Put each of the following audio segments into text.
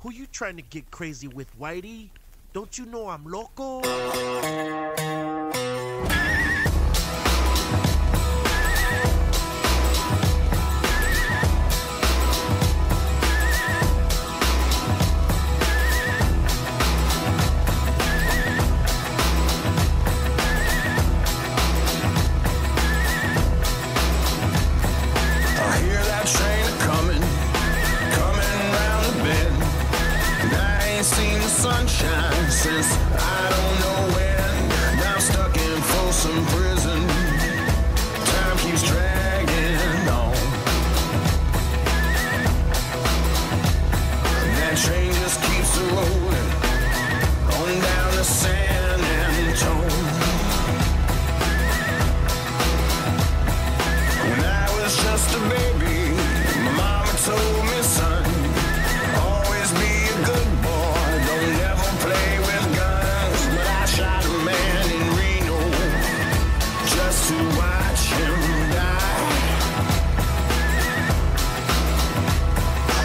Who you trying to get crazy with, Whitey? Don't you know I'm loco? Sunshine since I don't know when. Now I'm stuck in Folsom Prison. Time keeps dragging on. That train just keeps rolling on down to San Antone. When I was just a baby, my mama told me, son, always be a good boy. Never play with guns, but I shot a man in Reno just to watch him die.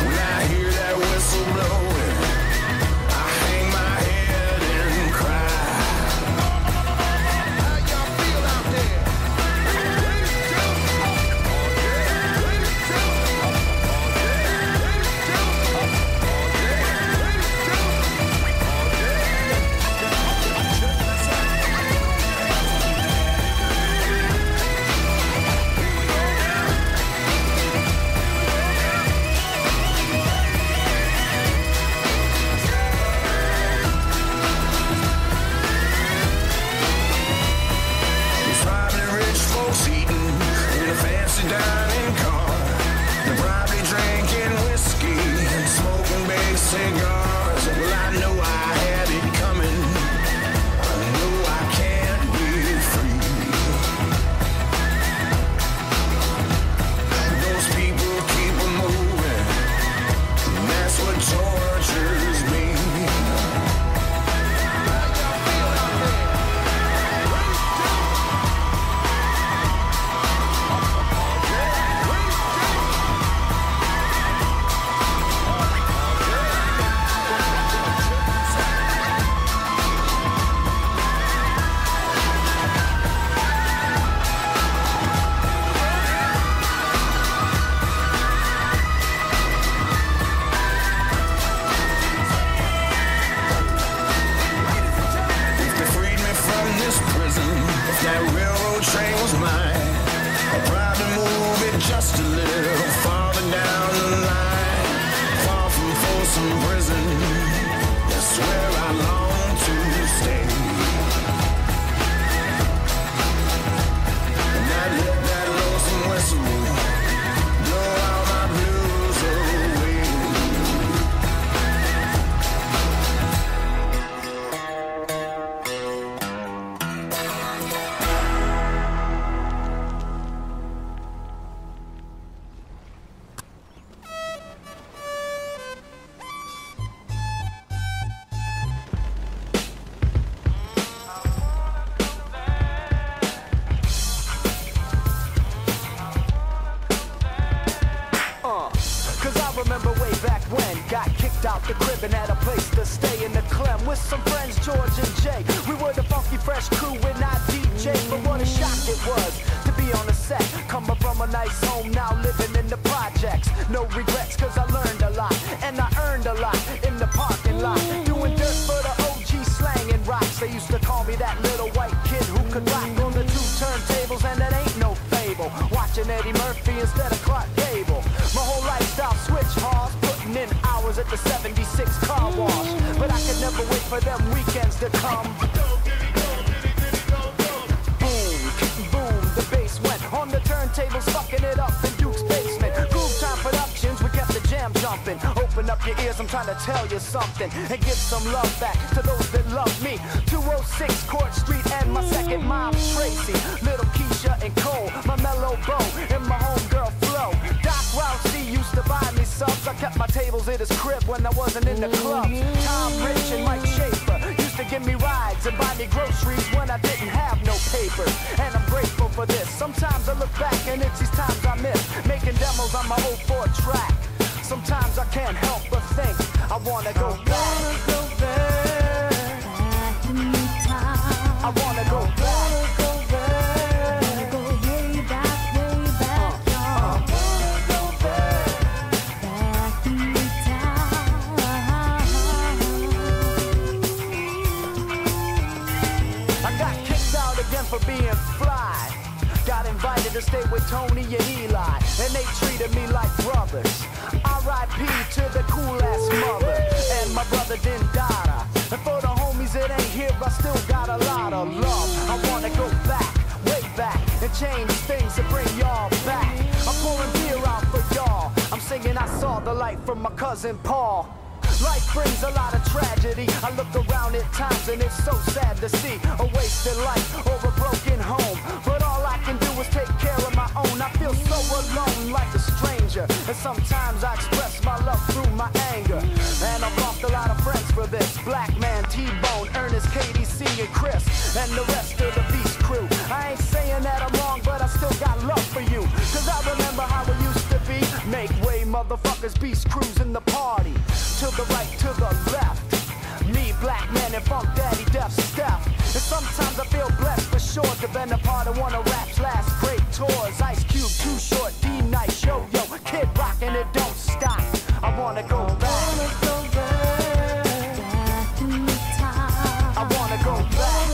When I hear that whistle blowing, I hang my head and cry. How y'all feel out there? Dining car, they're probably drinking whiskey and smoking big cigars. Well, I know I had it coming. I know I can't be free. Those people keep on moving, and that's what tortures me. How y'all feel out there? That railroad train was mine. I'd probably move it just a little farther down the line. Far from Folsom Prison, that's where I long to stay. And I'd let that lonesome whistle blow all my blues away. Out the crib and had a place to stay in the Clem with some friends, George and Jay. We were the funky fresh crew and I DJ. But what a shock it was to be on the set, coming from a nice home, now living in the projects. No regrets, cause I learned a lot and I earned a lot in the parking lot, doing dirt for the OG slang and rocks. They used to call me that little white kid who could rock on the 2 turntables, and that ain't no fable. Watching Eddie Murphy instead of Clark Gable. My whole lifestyle switch hard, putting in hours at the 76 car wash. But I could never wait for them weekends to come. Boom, boom, the bass went on the turntables, fucking it up in Duke's basement. Groove Time Productions, we kept the jam jumping. Open up your ears, I'm trying to tell you something, and give some love back to those that love me. 206 Court Street and my second mom, Tracy, little Keisha and Cole, my mellow bow and my homegirl Flo. Doc Rousey used to buy me subs. I kept my tables at his crib when I wasn't in the clubs. Tom Rich and Mike Schaefer used to give me rides and buy me groceries when I didn't have no paper. And I'm grateful for this. Sometimes I look back and it's these times I miss, making demos on my 04 track. sometimes I can't help but think I wanna go back. I wanna go back. For being fly, got invited to stay with Tony and Eli, and they treated me like brothers. R.I.P. to the cool-ass mother, and my brother Dindada. And for the homies that ain't here, I still got a lot of love. I wanna go back, way back, and change things and bring y'all back. I'm pouring beer out for y'all. I'm singing I saw the light from my cousin Paul. Life brings a lot of tragedy. I look around at times and it's so sad to see a wasted life or a broken home. But all I can do is take care of my own. I feel so alone like a stranger, and sometimes I express my love through my anger. And I've lost a lot of friends for this. Black Man, T-Bone, Ernest, KDC, and Chris, and the rest of the Beast crew. I ain't saying that I'm wrong, but I still got love for you. Cause I remember how it used to be. Make way, motherfuckers, Beast crews in the party. To the right, to the left. Me, Black Man, and Funk Daddy, Def Step. And sometimes I feel blessed for sure to been a part of one of rap's last great tours. Ice Cube, Too Short, D-Nice, Yo-Yo, Kid Rock, and it don't stop. I wanna go back. I wanna go back.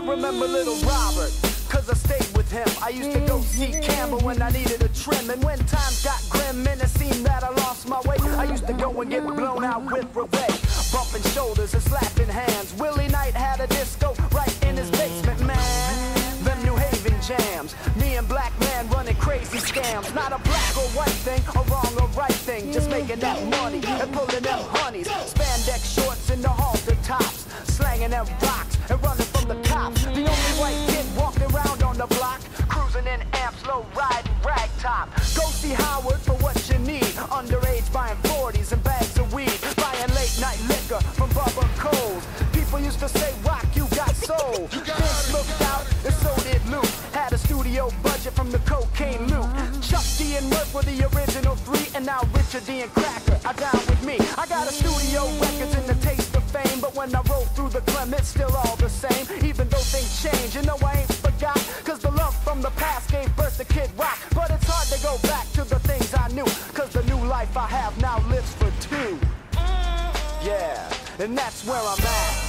Remember little Robert, cause I stayed with him. I used to go see Campbell when I needed a trim. And when times got grim and it seemed that I lost my way, I used to go and get blown out with Reveille. Bumping shoulders and slapping hands. Willie Knight had a disco right in his basement, man. Them New Haven jams. Me and Black Man running crazy scams. Not a black or white thing, or wrong or right thing. Just making that money and pulling them honeys. Spandex shorts and the halter tops. Slanging them rocks and running from the cops. The only white kid walking around on the block, cruising in amps, low riding rag top. Go see Howard for what you need. Underage buying 40s and bags of weed. Buying late night liquor from Bubba Coles. People used to say, Rock, you got soul. Things looked out and so did Luke. Had a studio budget from the cocaine loot. Chuck D and Murph were the original three, and now Richard D and Cracker are down with me. I got a studio records in the taste of fame, but when I roll through the Clem, it's still all the same. Even though things change, you know I ain't forgot. Cause the love from the past gave birth to Kid Rock. But it's hard to go back to the things I knew, cause the new life I have now lives for two. Yeah, and that's where I'm at.